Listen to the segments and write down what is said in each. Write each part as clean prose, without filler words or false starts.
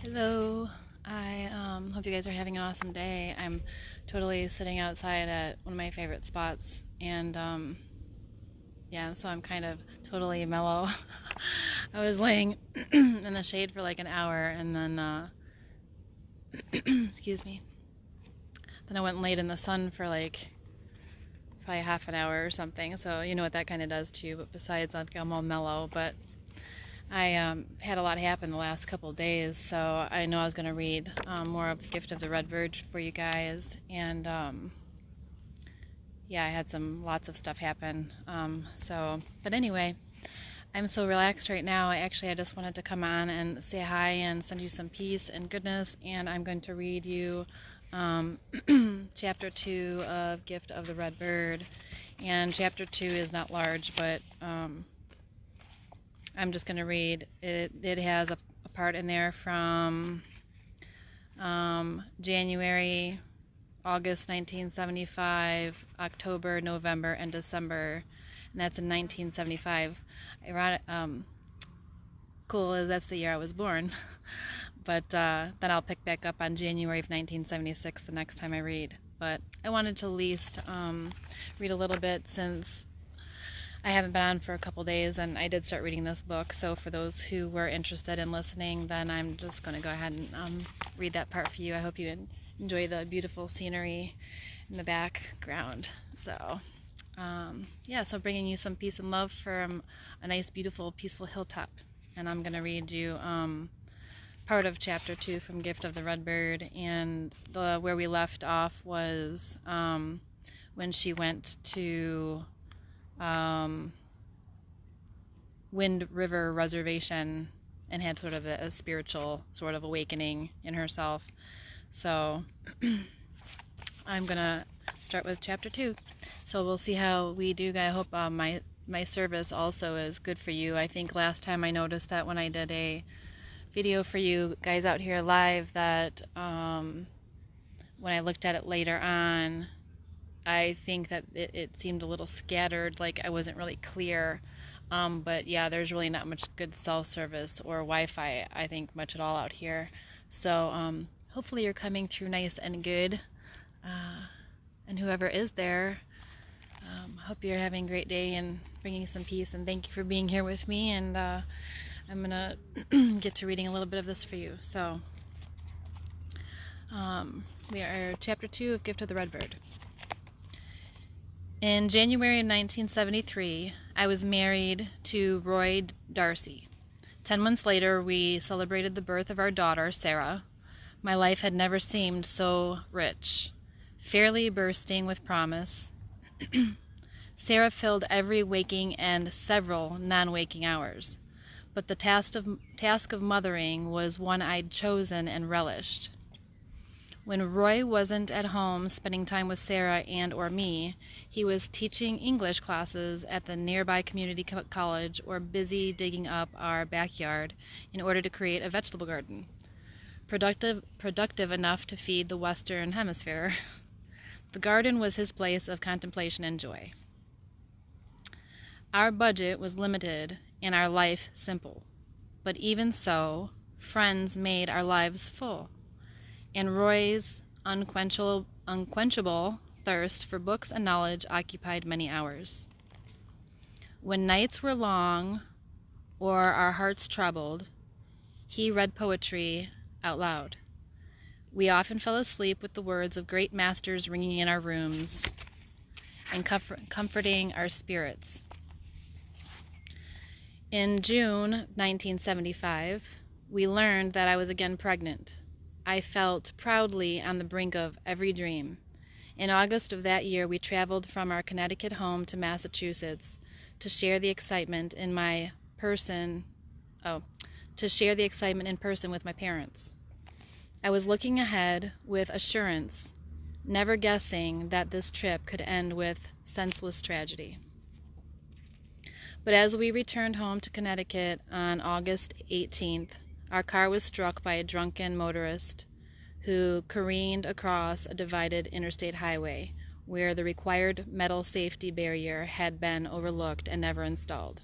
Hello. I hope you guys are having an awesome day. I'm totally sitting outside at one of my favorite spots, and yeah, so I'm kind of totally mellow. I was laying in the shade for like an hour, and then excuse me. Then I went and laid in the sun for like probably half an hour or something. So you know what that kind of does to you. But besides, I'm all mellow. But I had a lot happen the last couple of days, so I know I was going to read more of the Gift of the Red Bird for you guys, and yeah, I had lots of stuff happen. But anyway, I'm so relaxed right now. I just wanted to come on and say hi and send you some peace and goodness, and I'm going to read you um, chapter 2 of Gift of the Red Bird, and chapter 2 is not large, but I'm just going to read it. It has a part in there from January, August 1975, October, November, and December, and that's in 1975. Ironic, cool is that's the year I was born, but then I'll pick back up on January of 1976 the next time I read. But I wanted to at least read a little bit since I haven't been on for a couple days, and I did start reading this book, so for those who were interested in listening, then I'm just going to go ahead and read that part for you. I hope you enjoy the beautiful scenery in the background. So, yeah, so bringing you some peace and love from a nice, beautiful, peaceful hilltop. And I'm going to read you part of chapter 2 from Gift of the Red Bird, and where we left off was when she went to Wind River Reservation and had sort of a spiritual sort of awakening in herself. So I'm gonna start with chapter 2. So we'll see how we do. I hope my service also is good for you. I think last time I noticed that when I did a video for you guys out here live that when I looked at it later on, I think that it seemed a little scattered, like I wasn't really clear. But yeah, there's really not much good cell service or Wi-Fi, I think, much at all out here. So hopefully you're coming through nice and good. And whoever is there, hope you're having a great day and bringing some peace. And thank you for being here with me. And I'm going to get to reading a little bit of this for you. So we are chapter 2 of Gift of the Red Bird. In January of 1973, I was married to Roy Darcy. 10 months later, we celebrated the birth of our daughter, Sarah. My life had never seemed so rich, fairly bursting with promise. Sarah filled every waking and several non-waking hours, but the task of mothering was one I'd chosen and relished. When Roy wasn't at home spending time with Sarah and or me, he was teaching English classes at the nearby community college or busy digging up our backyard in order to create a vegetable garden. Productive enough to feed the Western Hemisphere. The garden was his place of contemplation and joy. Our budget was limited and our life simple, but even so, friends made our lives full. And Roy's unquenchable thirst for books and knowledge occupied many hours. When nights were long or our hearts troubled, he read poetry out loud. We often fell asleep with the words of great masters ringing in our rooms and comforting our spirits. In June 1975, we learned that I was again pregnant. I felt proudly on the brink of every dream. In August of that year, we traveled from our Connecticut home to Massachusetts to share the excitement in person with my parents. I was looking ahead with assurance, never guessing that this trip could end with senseless tragedy. But as we returned home to Connecticut on August 18th, our car was struck by a drunken motorist who careened across a divided interstate highway where the required metal safety barrier had been overlooked and never installed.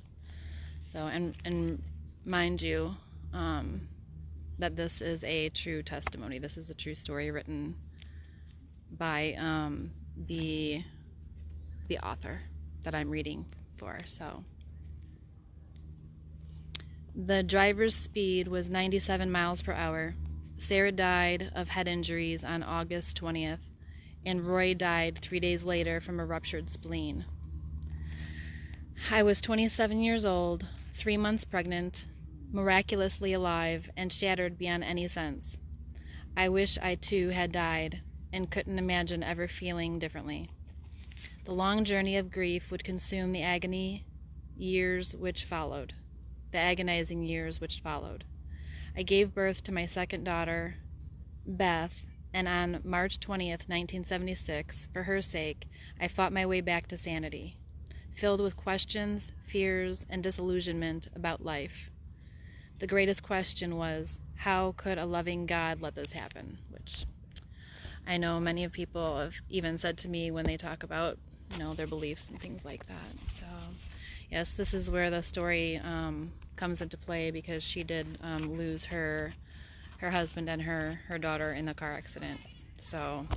So, and mind you, that this is a true testimony. This is a true story written by the author that I'm reading for. So the driver's speed was 97 miles per hour. Sarah died of head injuries on August 20th, and Roy died 3 days later from a ruptured spleen. I was 27 years old, 3 months pregnant, miraculously alive, and shattered beyond any sense. I wish I too had died, and couldn't imagine ever feeling differently. The long journey of grief would consume the agonizing years which followed. I gave birth to my second daughter, Beth, and on March 20th, 1976, for her sake, I fought my way back to sanity, filled with questions, fears, and disillusionment about life. The greatest question was, how could a loving God let this happen? Which I know many of people have even said to me when they talk about, their beliefs and things like that. So, yes, this is where the story comes into play, because she did lose her husband and her daughter in the car accident. So,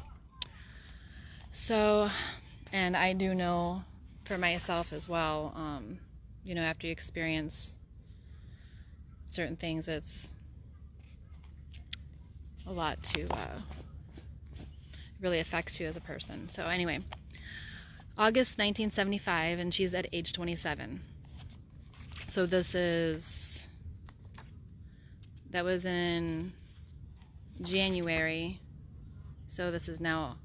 and I do know for myself as well, after you experience certain things, it's a lot to really affects you as a person. So anyway, August 1975, and she's at age 27. So that was in January. So this is now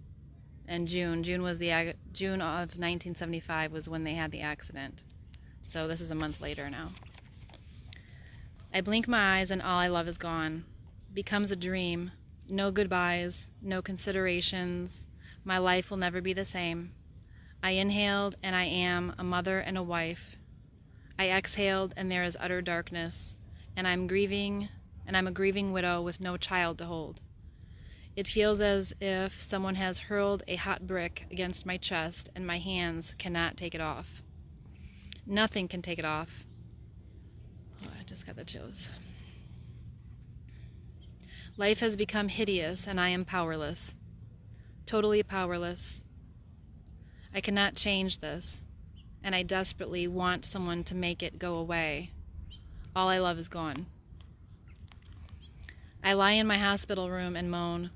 in June. June of 1975 was when they had the accident. So this is a month later now. I blink my eyes and all I love is gone. Becomes a dream. No goodbyes, no considerations. My life will never be the same. I inhaled and I am a mother and a wife. I exhaled and there is utter darkness, and I'm a grieving widow with no child to hold. It feels as if someone has hurled a hot brick against my chest and my hands cannot take it off. Nothing can take it off. Oh, I just got the chills. Life has become hideous and I am powerless. Totally powerless. I cannot change this, and I desperately want someone to make it go away. All I love is gone. I lie in my hospital room and moan.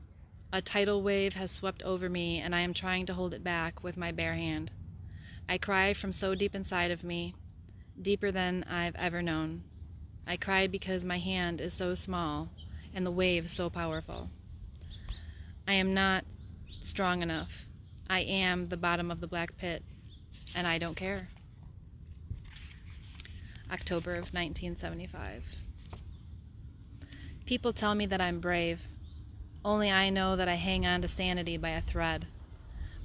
A tidal wave has swept over me, and I am trying to hold it back with my bare hand. I cry from so deep inside of me, deeper than I've ever known. I cried because my hand is so small, and the wave so powerful. I am not strong enough. I am the bottom of the black pit, and I don't care. October of 1975. People tell me that I'm brave. Only I know that I hang on to sanity by a thread.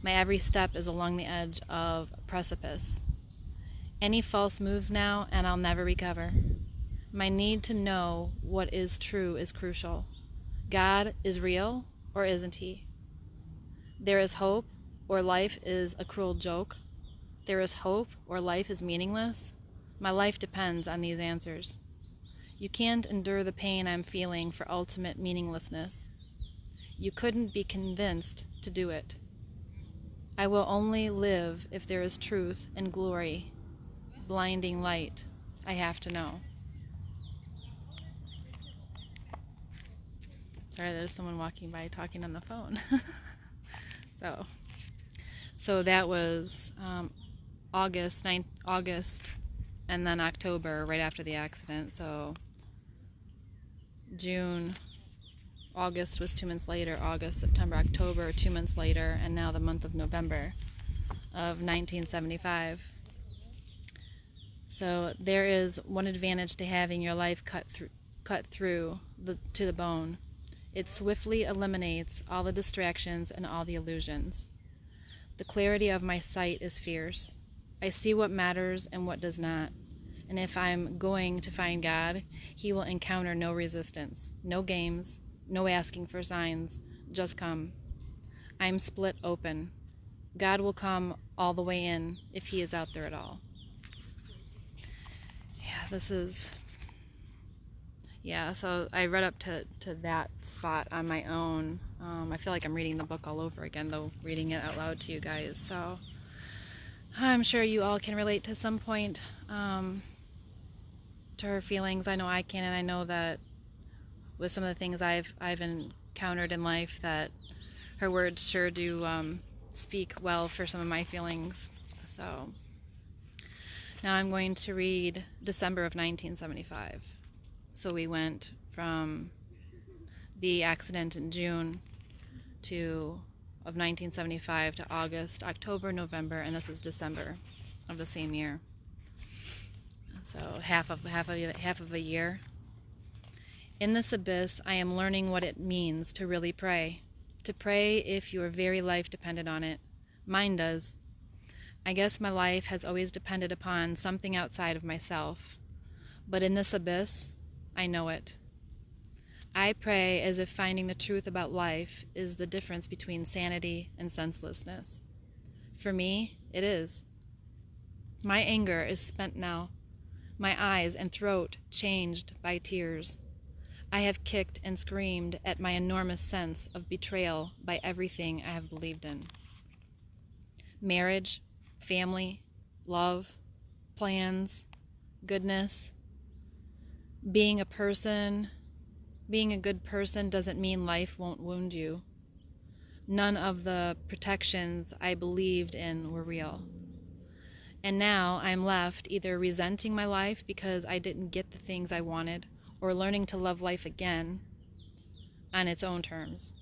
My every step is along the edge of a precipice. Any false moves now, and I'll never recover. My need to know what is true is crucial. God is real, or isn't he? There is hope, or life is a cruel joke. There is hope, or life is meaningless. My life depends on these answers. You can't endure the pain I'm feeling for ultimate meaninglessness. You couldn't be convinced to do it. I will only live if there is truth and glory, blinding light. I have to know. Sorry, there's someone walking by talking on the phone. So that was August, and then October, right after the accident. So June, August was 2 months later, August, September, October, 2 months later, and now the month of November of 1975. So there is one advantage to having your life cut through to the bone. It swiftly eliminates all the distractions and all the illusions. The clarity of my sight is fierce. I see what matters and what does not. And if I'm going to find God, he will encounter no resistance, no games, no asking for signs, just come. I'm split open. God will come all the way in if he is out there at all. Yeah, this is, Yeah, so I read up to that spot on my own. I feel like I'm reading the book all over again, though, reading it out loud to you guys. So I'm sure you all can relate to some point to her feelings. I know I can, and I know that with some of the things I've encountered in life, that her words sure do speak well for some of my feelings. So now I'm going to read December of 1975. So we went from the accident in June of 1975 to August, October, November, and this is December of the same year. So half of a year. In this abyss, I am learning what it means to really pray. To pray if your very life depended on it. Mine does. I guess my life has always depended upon something outside of myself. But in this abyss, I know it. I pray as if finding the truth about life is the difference between sanity and senselessness. For me, it is. My anger is spent now. My eyes and throat changed by tears. I have kicked and screamed at my enormous sense of betrayal by everything I have believed in. Marriage, family, love, plans, goodness. Being a good person doesn't mean life won't wound you. None of the protections I believed in were real. And now I'm left either resenting my life because I didn't get the things I wanted, or learning to love life again on its own terms.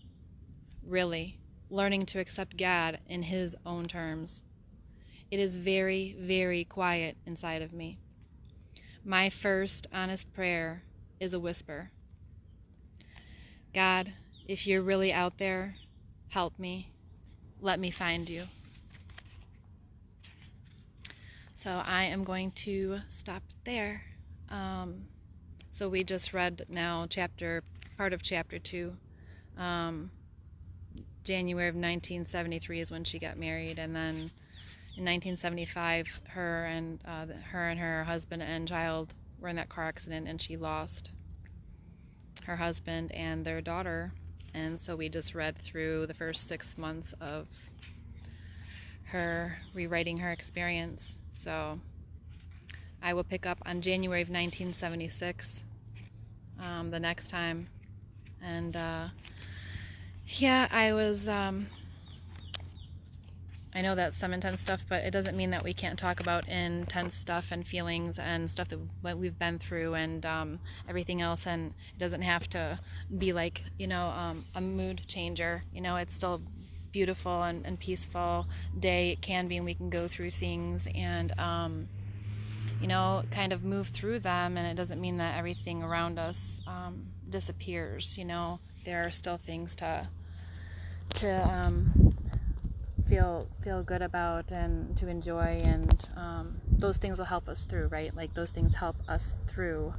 Really, learning to accept God in His own terms. It is very, very quiet inside of me. My first honest prayer is a whisper. God, if you're really out there, help me. Let me find you. So I am going to stop there. So we just read now part of chapter 2. January of 1973 is when she got married, and then in 1975 her and her husband and child were in that car accident, and she lost her husband and their daughter. And so we just read through the first 6 months of her rewriting her experience. So I will pick up on January of 1976 the next time. And yeah, I know that's some intense stuff, but it doesn't mean that we can't talk about intense stuff and feelings and stuff that we've been through, and everything else. And it doesn't have to be like, a mood changer. It's still beautiful and peaceful day. It can be, and we can go through things and kind of move through them, and it doesn't mean that everything around us disappears. There are still things to feel good about and to enjoy, and those things will help us through, right? Like, those things help us through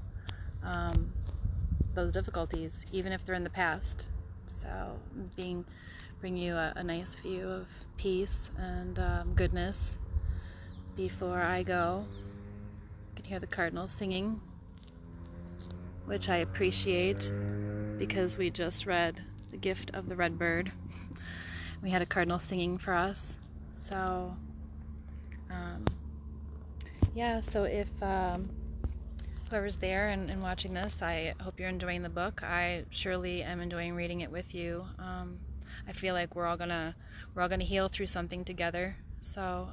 those difficulties, even if they're in the past. So bring you a nice view of peace and goodness before I go. You can hear the cardinals singing, which I appreciate, because we just read The Gift of the Red Bird. We had a cardinal singing for us. So yeah, so if whoever's there and watching this, I hope you're enjoying the book. I surely am enjoying reading it with you. I feel like we're all gonna heal through something together. So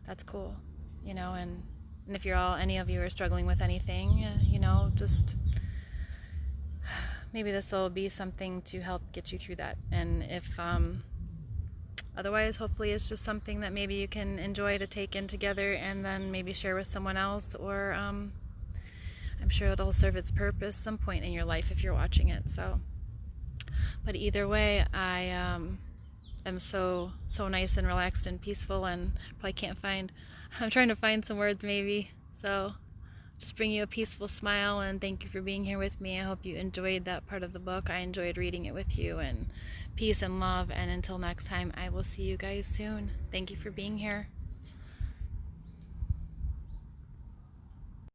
that's cool, and if any of you are struggling with anything, just maybe this will be something to help get you through that. And if otherwise, hopefully it's just something that maybe you can enjoy to take in together and then maybe share with someone else, or I'm sure it'll serve its purpose some point in your life if you're watching it. So, but either way, I am so nice and relaxed and peaceful, and probably I'm trying to find some words maybe. So just bring you a peaceful smile, and thank you for being here with me. I hope you enjoyed that part of the book. I enjoyed reading it with you, and peace and love. And until next time, I will see you guys soon. Thank you for being here.